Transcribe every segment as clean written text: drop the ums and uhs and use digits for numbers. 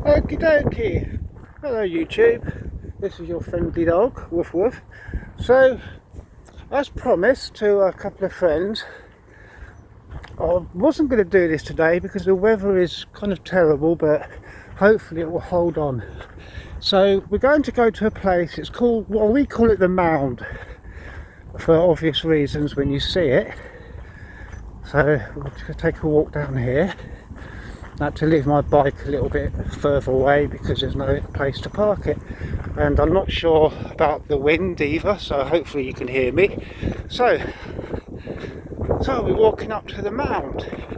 Okie dokie. Hello YouTube. This is your friendly dog, Woof Woof. So, as promised to a couple of friends, I wasn't going to do this today because the weather is kind of terrible, but hopefully it will hold on. So we're going to go to a place, it's called, well, we call it the Mound, for obvious reasons when you see it. So we'll take a walk down here. I had to leave my bike a little bit further away because there's no place to park it, and I'm not sure about the wind either, so hopefully you can hear me. So we're walking up to the Mound.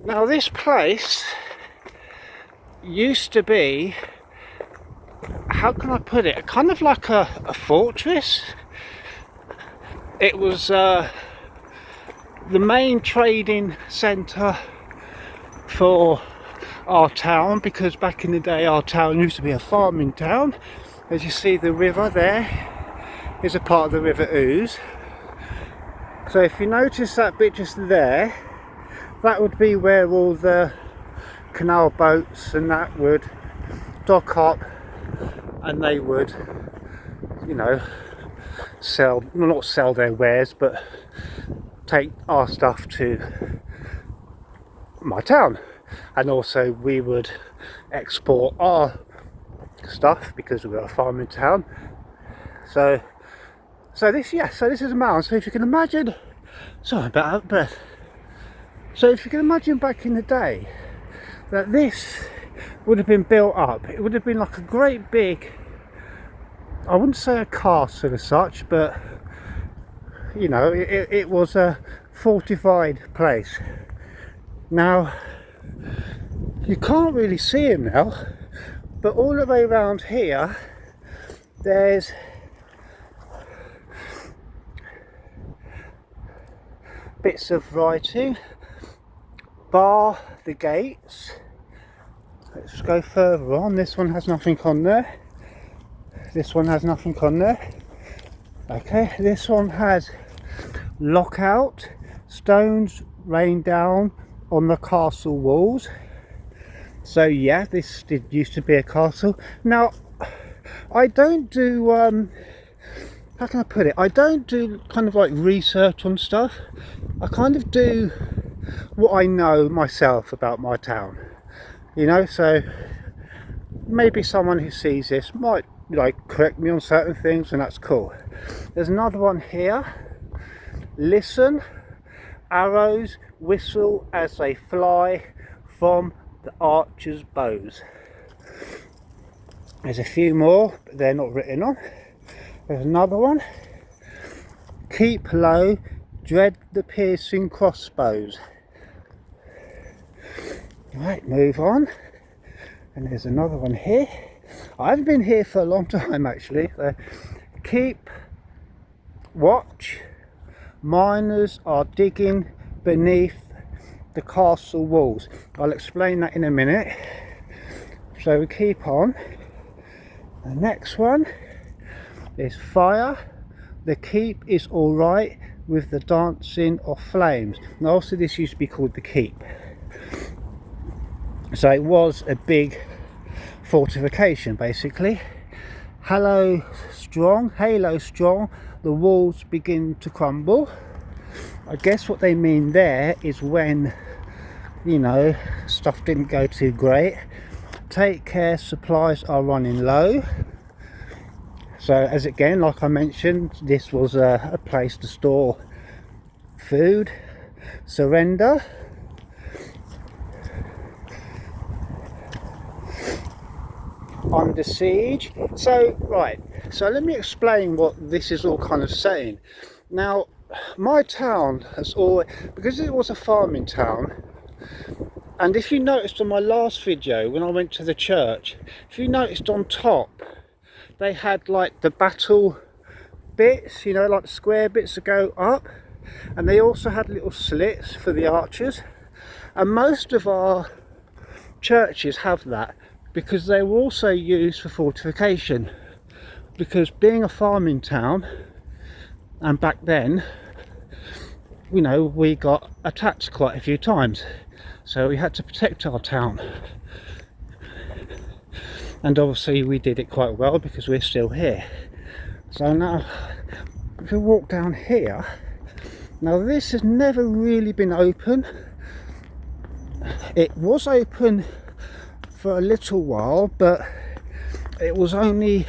Now this place used to be, how can I put it, kind of like a fortress. It was the main trading centre for our town, because back in the day our town used to be a farming town. As you see, the river there is a part of the River Ouse. So if you notice that bit just there, that would be where all the canal boats and that would dock up, and they would, you know, not sell their wares, but take our stuff to my town. And also we would export our stuff because we're a farming town. So this is a mound. So if you can imagine, sorry, I'm a bit out of breath. So if you can imagine back in the day that this would have been built up, it would have been like a great big, I wouldn't say a castle as such, but you know, it was a fortified place. Now you can't really see him now, but all the way around here there's bits of writing, bar the gates. Let's go further on. This one has nothing on there. This one has nothing on there. Okay, this one has lockout, stones rain down on the castle walls. So yeah, this used to be a castle. Now I don't do how can I put it, I don't do kind of like research on stuff. I kind of do what I know myself about my town, you know. So maybe someone who sees this might like correct me on certain things, and that's cool. There's another one here. Listen, arrows whistle as they fly from the archer's bows. There's a few more, but they're not written on. There's another one. Keep low, dread the piercing crossbows. Right, move on. And there's another one here. I haven't been here for a long time actually. Keep watch, miners are digging beneath the castle walls. I'll explain that in a minute. So we keep on. The next one is fire. The keep is all right with the dancing of flames. Now also this used to be called the keep. So it was a big fortification basically. Halo strong, the walls begin to crumble. I guess what they mean there is when, you know, stuff didn't go too great. Take care, supplies are running low. So as again, like I mentioned, this was a place to store food. Surrender. Under siege. So right, so let me explain what this is all kind of saying. Now my town has always, because it was a farming town, and if you noticed on my last video when I went to the church, if you noticed on top they had like the battle bits, you know, like the square bits that go up, and they also had little slits for the archers, and most of our churches have that because they were also used for fortification, because being a farming town, and back then, you know, we got attacked quite a few times, so we had to protect our town. and obviously we did it quite well because we're still here. So now if we walk down here, now this has never really been open. It was open for a little while, but it was only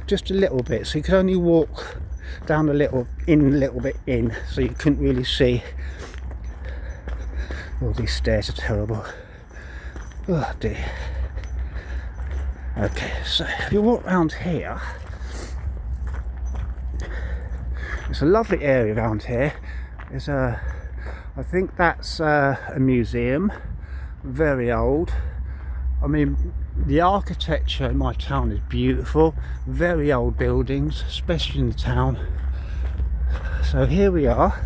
just a little bit, so you could only walk down a little bit in, so you couldn't really see. All these stairs are terrible. Oh dear. Okay, so if you walk around here, it's a lovely area around here. There's I think that's a museum, very old. I mean, the architecture in my town is beautiful, very old buildings, especially in the town. So here we are.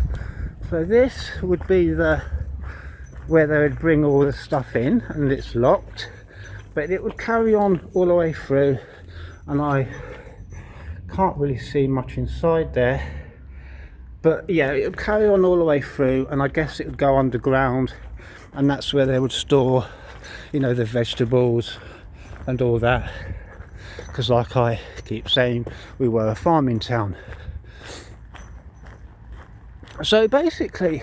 So this would be where they would bring all the stuff in, and it's locked, but it would carry on all the way through, and I can't really see much inside there, but yeah, it would carry on all the way through, and I guess it would go underground, and that's where they would store, you know, the vegetables and all that, because like I keep saying, we were a farming town. So basically,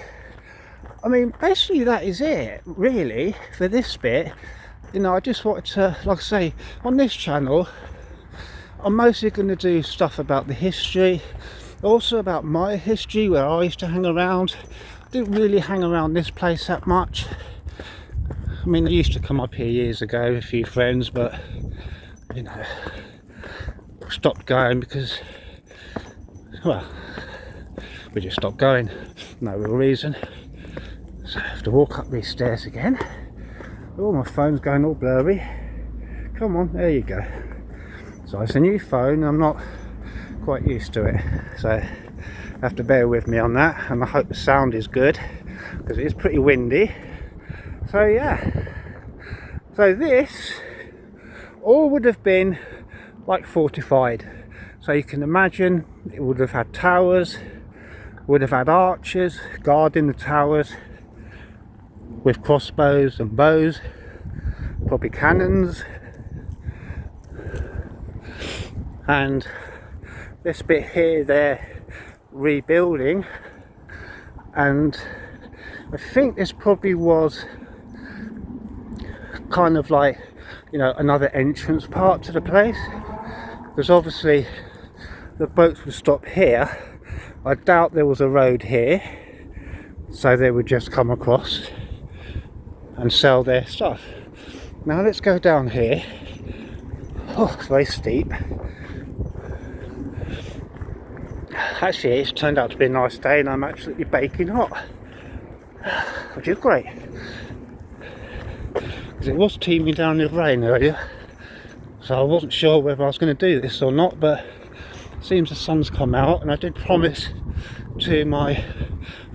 I mean, basically that is it really for this bit. You know, I just wanted to, like I say, on this channel I'm mostly going to do stuff about the history, also about my history, where I used to hang around. I didn't really hang around this place that much. I mean, I used to come up here years ago with a few friends, but you know, stopped going because, well, we just stopped going, no real reason. So I have to walk up these stairs again. Oh, my phone's going all blurry. Come on, there you go. So it's a new phone, I'm not quite used to it, so have to bear with me on that, and I hope the sound is good because it is pretty windy. So yeah, so this all would have been like fortified, so you can imagine it would have had towers, would have had archers guarding the towers with crossbows and bows, probably cannons, and this bit here they're rebuilding, and I think this probably was kind of like, you know, another entrance part to the place, because obviously the boats would stop here. I doubt there was a road here, so they would just come across and sell their stuff. Now let's go down here. Oh, it's very steep. Actually, it's turned out to be a nice day and I'm absolutely baking hot, which is great, because it was teeming down with rain earlier, so I wasn't sure whether I was going to do this or not, but it seems the sun's come out, and I did promise to my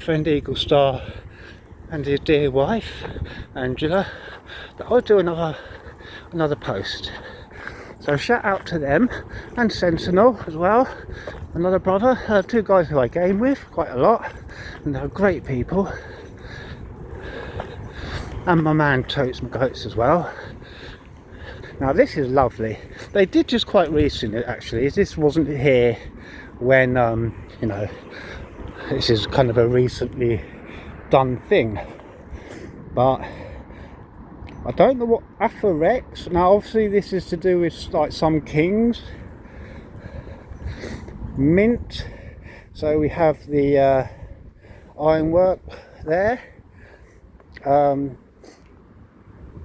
friend Eagle Star and his dear wife Angela that I'll do another post. So shout out to them, and Sentinel as well, another brother, two guys who I game with quite a lot, and they're great people. And my man Totes my Goats as well. Now this is lovely. They did just quite recently, actually. This wasn't here when you know, this is kind of a recently done thing, but I don't know what Aphorex. Now obviously this is to do with like some kings. Mint. So we have the ironwork there.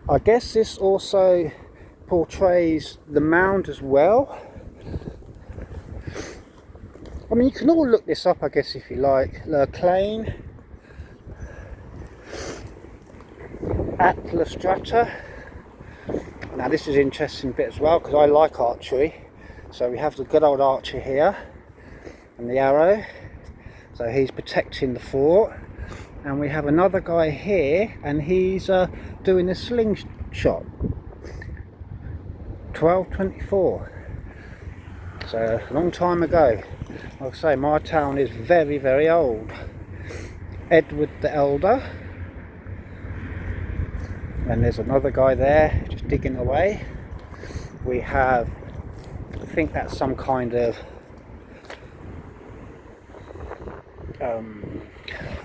I guess this also portrays the mound as well. I mean, you can all look this up, I guess, if you like. Lerclane, Atlas Strata. Now this is an interesting bit as well, because I like archery. So we have the good old archer here and the arrow, so he's protecting the fort, and we have another guy here and he's doing a slingshot. 1224, so a long time ago. Like I say, my town is very, very old. Edward the Elder, and there's another guy there just digging away. we have, I think that's some kind of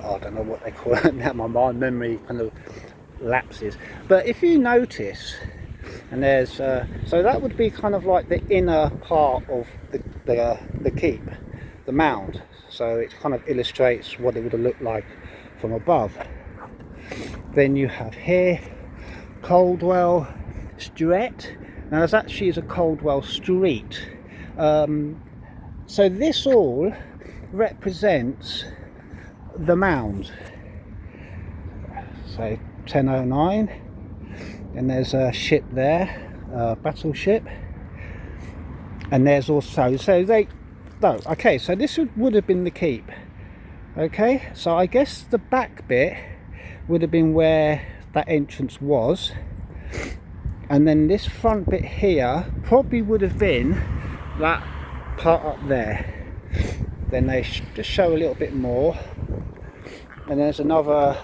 I don't know what they call it now, my memory kind of lapses. But if you notice, and there's so that would be kind of like the inner part of the keep, the mound. So it kind of illustrates what it would have looked like from above. Then you have here Coldwell Street. Now there's actually a Coldwell Street. So this all represents the mound. So 1009, and there's a ship there, a battleship, and there's also, so they, no, okay, so this would have been the keep. Okay, so I guess the back bit would have been where that entrance was, and then this front bit here probably would have been that part up there. Then they just show a little bit more, and there's another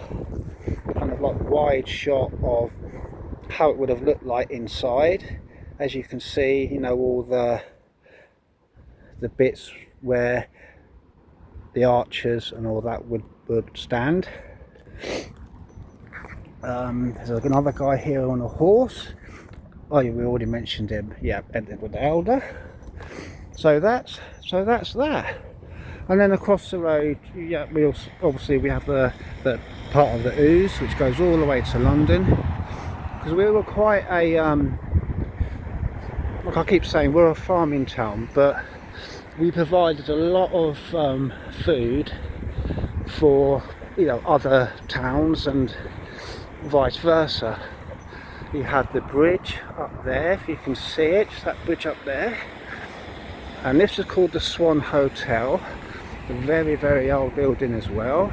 kind of like wide shot of how it would have looked like inside. As you can see, you know, all the bits where the archers and all that would stand. There's another guy here on a horse. Oh yeah, we already mentioned him. Yeah, Edward the Elder. So that's that. And then across the road, yeah, we also, obviously we have the part of the Ouse, which goes all the way to London. Because we were quite a like I keep saying, we're a farming town, but we provided a lot of food for, you know, other towns and vice versa. You have the bridge up there, if you can see it, that bridge up there, and this is called the Swan Hotel, a very, very old building as well.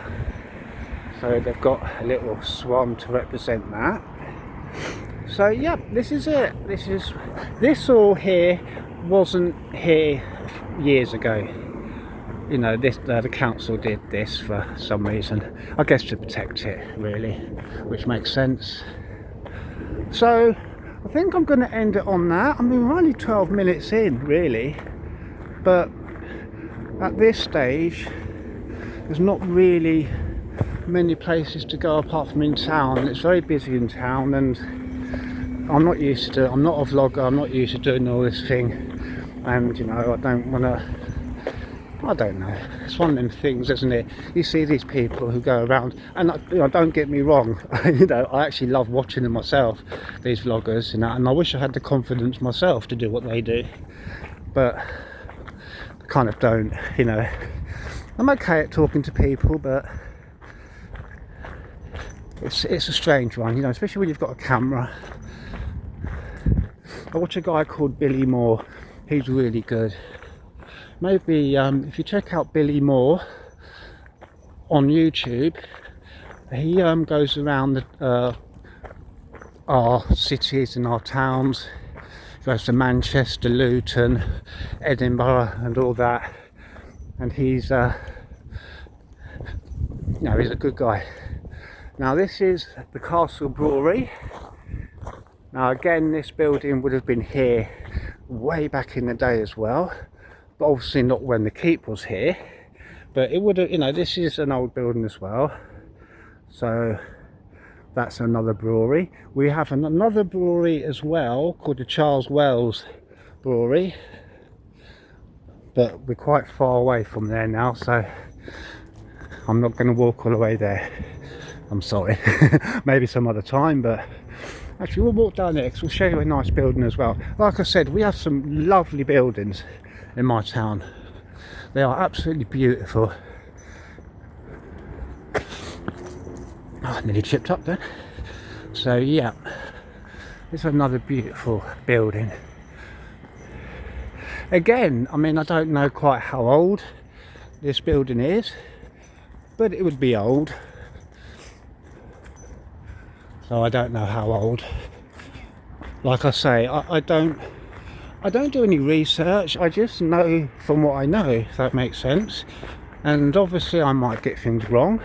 So they've got a little swan to represent that. So yeah, this is it. This all here wasn't here years ago. You know, this the council did this for some reason, I guess to protect it really, which makes sense. So I think I'm going to end it on that. I mean, we're only 12 minutes in really, but at this stage there's not really many places to go apart from in town. It's very busy in town, and I'm not a vlogger, I'm not used to doing all this thing, and you know, I don't know, it's one of them things, isn't it? You see these people who go around, and you know, don't get me wrong, you know, I actually love watching them myself, these vloggers, you know, and I wish I had the confidence myself to do what they do, but I kind of don't, you know. I'm okay at talking to people, but it's a strange one, you know, especially when you've got a camera. I watch a guy called Billy Moore, he's really good. Maybe if you check out Billy Moore on YouTube, he goes around our cities and our towns. He goes to Manchester, Luton, Edinburgh and all that, and he's you know, he's a good guy. Now this is the Castle Brewery. Now again, this building would have been here way back in the day as well, but obviously not when the keep was here, but it would have, you know, this is an old building as well. So that's another brewery. We have another brewery as well called the Charles Wells Brewery, but we're quite far away from there now, so I'm not going to walk all the way there. I'm sorry. Maybe some other time, but actually we'll walk down there because we'll show you a nice building as well. Like I said, we have some lovely buildings in my town. They are absolutely beautiful. Oh, I nearly tripped up then. So yeah, it's another beautiful building. Again, I mean, I don't know quite how old this building is, but it would be old. So I don't know how old. Like I say, I don't do any research, I just know from what I know, if that makes sense. And obviously I might get things wrong,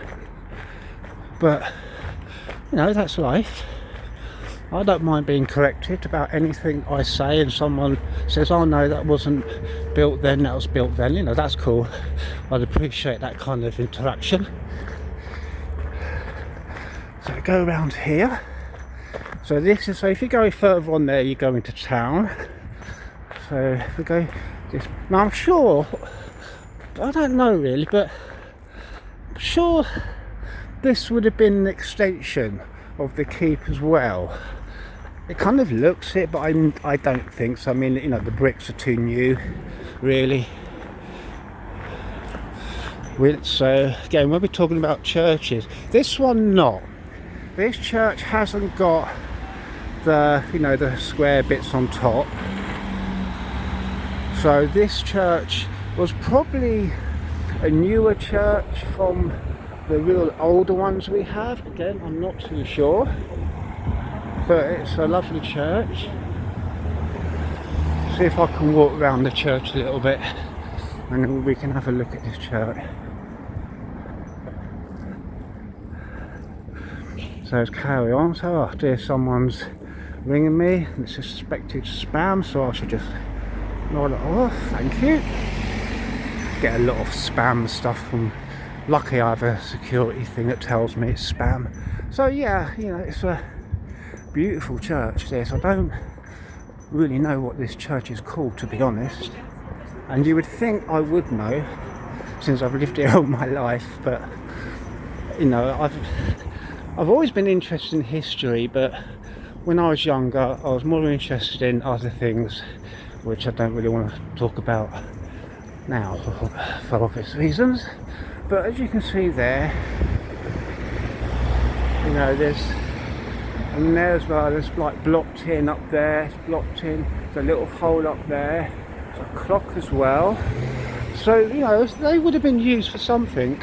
but you know, that's life. I don't mind being corrected about anything I say, and someone says, oh no, that wasn't built then, that was built then, you know, that's cool. I'd appreciate that kind of interaction. So go around here. So this is, so if you go further on there, you go into town. So if we go this, now I'm sure, I don't know really, but I'm sure this would have been an extension of the keep as well. It kind of looks it, but I don't think so. I mean, you know, the bricks are too new, really. So again, when we're talking about churches, this one not. This church hasn't got the, you know, the square bits on top. So this church was probably a newer church from the real older ones we have. Again, I'm not too sure, but it's a lovely church. See if I can walk around the church a little bit and then we can have a look at this church. So let's carry on. So oh dear, someone's ringing me. It's a suspected spam, so I should just nod it off. Thank you. Get a lot of spam stuff from, luckily I have a security thing that tells me it's spam. So yeah, you know, it's a beautiful church this. I don't really know what this church is called, to be honest, and you would think I would know since I've lived here all my life, but you know, I've always been interested in history, but when I was younger I was more interested in other things which I don't really want to talk about now for obvious reasons. But as you can see there, you know, there's, and there as well, there's like blocked in up there, it's blocked in, there's a little hole up there, there's a clock as well. So, you know, they would have been used for something,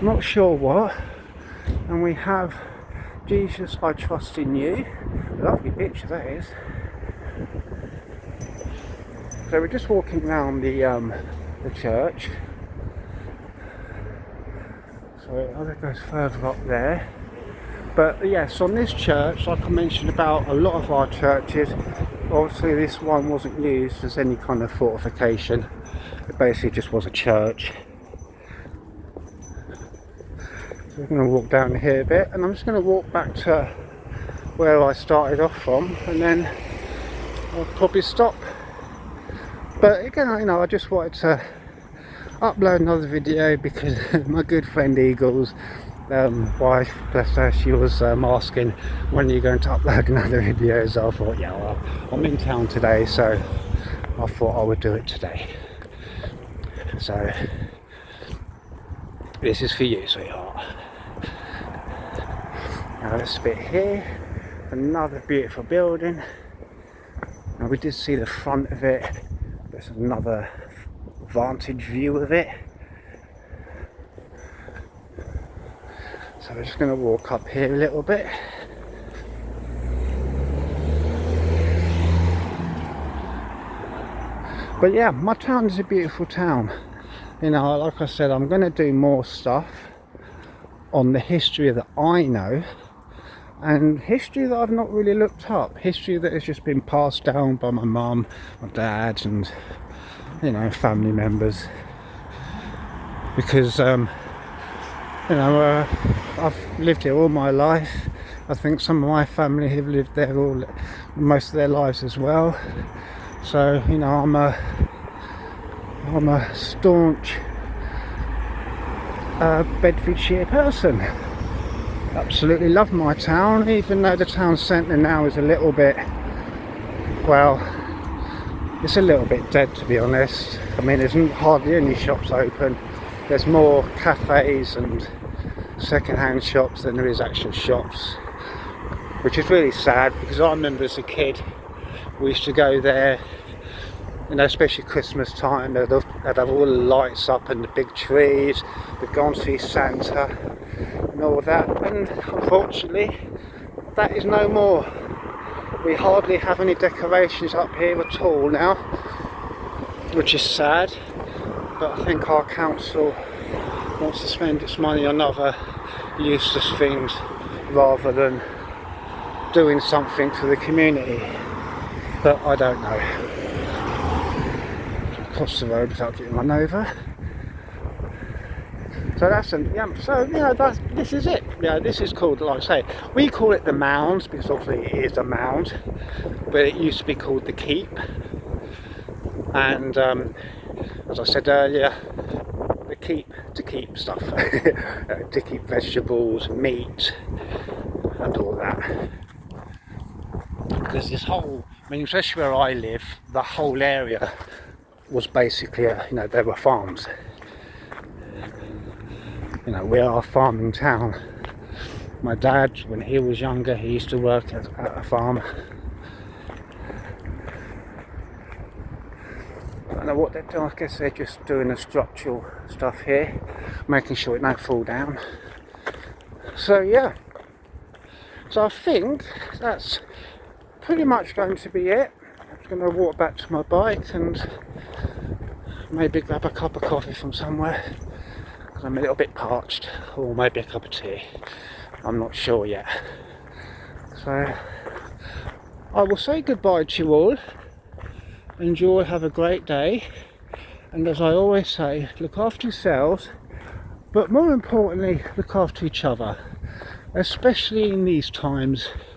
not sure what. And we have Jesus, I trust in you. Lovely picture that is. So we're just walking around the church. So it goes further up there. But yes, on this church, like I mentioned about a lot of our churches, obviously this one wasn't used as any kind of fortification. It basically just was a church. So we're going to walk down here a bit, and I'm just going to walk back to where I started off from, and then I'll probably stop. But again, you know, I just wanted to upload another video because my good friend Eagle's wife, bless her, she was asking when are you going to upload another video. So I thought, yeah, well, I'm in town today, so I thought I would do it today. So this is for you, sweetheart. Now this bit here, another beautiful building. Now we did see the front of it. There's another vantage view of it. So we're just going to walk up here a little bit. But yeah, my town is a beautiful town. You know, like I said, I'm going to do more stuff on the history that I know, and history that I've not really looked up, history that has just been passed down by my mum, my dad, and you know, family members. Because you know, I've lived here all my life. I think some of my family have lived there most of their lives as well. So you know, I'm a staunch Bedfordshire person. Absolutely love my town, even though the town centre now is a little bit, well, it's a little bit dead, to be honest. I mean, there's hardly any shops open. There's more cafes and second-hand shops than there is actual shops, which is really sad, because I remember as a kid we used to go there, you know, especially Christmas time. They'd have all the lights up and the big trees. We'd go and see Santa and all that, and unfortunately that is no more. We hardly have any decorations up here at all now, which is sad. But I think our council wants to spend its money on other useless things rather than doing something for the community. But I don't know. Across the road without getting run over. So that's this is it. Yeah, this is called, like I say, we call it the mound because obviously it is a mound, but it used to be called the keep. And as I said earlier, the keep to keep stuff, to keep vegetables, meat, and all that. Because this whole, I mean, especially where I live, the whole area was basically, there were farms. We are a farming town. My dad, when he was younger, he used to work at a farm. I don't know what they're doing. I guess they're just doing the structural stuff here, making sure it don't fall down. So yeah. So I think that's pretty much going to be it. I'm just going to walk back to my bike and maybe grab a cup of coffee from somewhere. I'm a little bit parched, or maybe a cup of tea. I'm not sure yet. So I will say goodbye to you all. Enjoy, have a great day, and as I always say, look after yourselves, but more importantly, look after each other, especially in these times